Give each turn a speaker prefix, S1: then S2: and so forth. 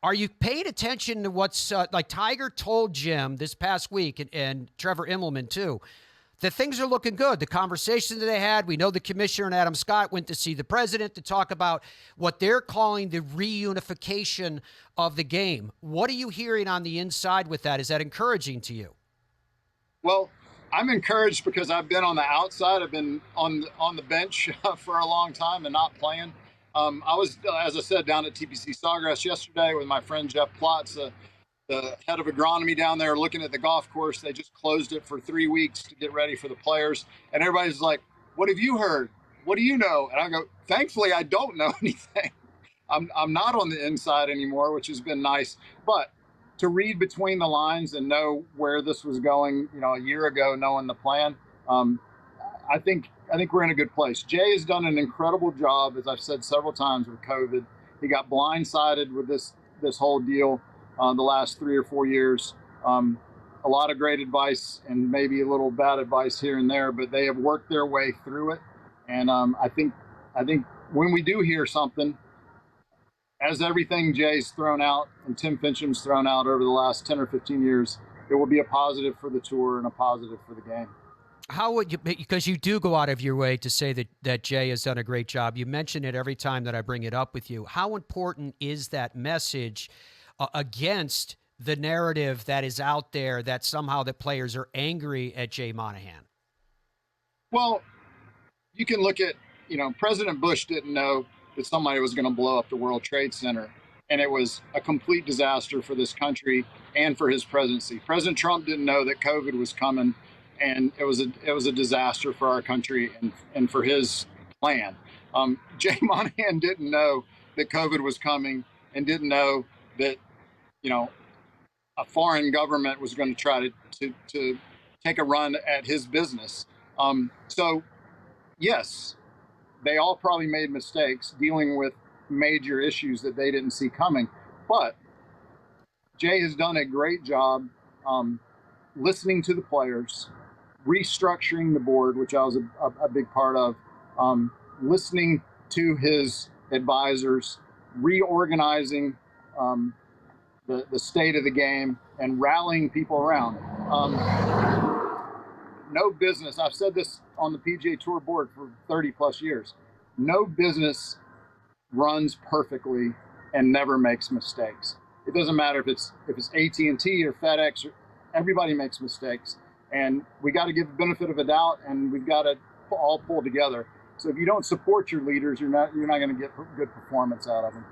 S1: Are you paying attention to what's like Tiger told Jim this past week and Trevor Immelman too, that things are looking good. The conversation that they had, we know the commissioner and Adam Scott went to see the president to talk about what they're calling the reunification of the game. What are you hearing on the inside with that? Is that encouraging to you?
S2: Well, I'm encouraged because I've been on the outside. I've been on the bench for a long time and not playing. I was, as I said, down at TPC Sawgrass yesterday with my friend Jeff Plotz, the head of agronomy down there, looking at the golf course. They just closed it for 3 weeks to get ready for the players. And everybody's like, "What have you heard? What do you know?" And I go, "Thankfully, I don't know anything. I'm not on the inside anymore, which has been nice. But to read between the lines and know where this was going, a year ago, knowing the plan, I think we're in a good place. Jay has done an incredible job, as I've said several times, with COVID. He got blindsided with this whole deal the last 3 or 4 years. A lot of great advice and maybe a little bad advice here and there, but they have worked their way through it. And I think when we do hear something, as everything Jay's thrown out and Tim Fincham's thrown out over the last 10 or 15 years, it will be a positive for the tour and a positive for the game.
S1: How would you, because you do go out of your way to say that Jay has done a great job. You mention it every time that I bring it up with you. How important is that message against the narrative that is out there that somehow the players are angry at Jay Monahan?
S2: Well, you can look at, President Bush didn't know that somebody was going to blow up the World Trade Center. And it was a complete disaster for this country and for his presidency. President Trump didn't know that COVID was coming, and it was a disaster for our country and for his plan. Jay Monahan didn't know that COVID was coming and didn't know that, a foreign government was going to try to take a run at his business. So, yes, they all probably made mistakes dealing with major issues that they didn't see coming. But Jay has done a great job listening to the players, restructuring the board, which I was a big part of, listening to his advisors, reorganizing the state of the game, and rallying people around. No business, I've said this on the PGA Tour board for 30 plus years, no business runs perfectly and never makes mistakes. It doesn't matter if it's AT&T or FedEx, everybody makes mistakes. And we got to give the benefit of a doubt, and we've got to all pull together. So if you don't support your leaders, you're not going to get good performance out of them.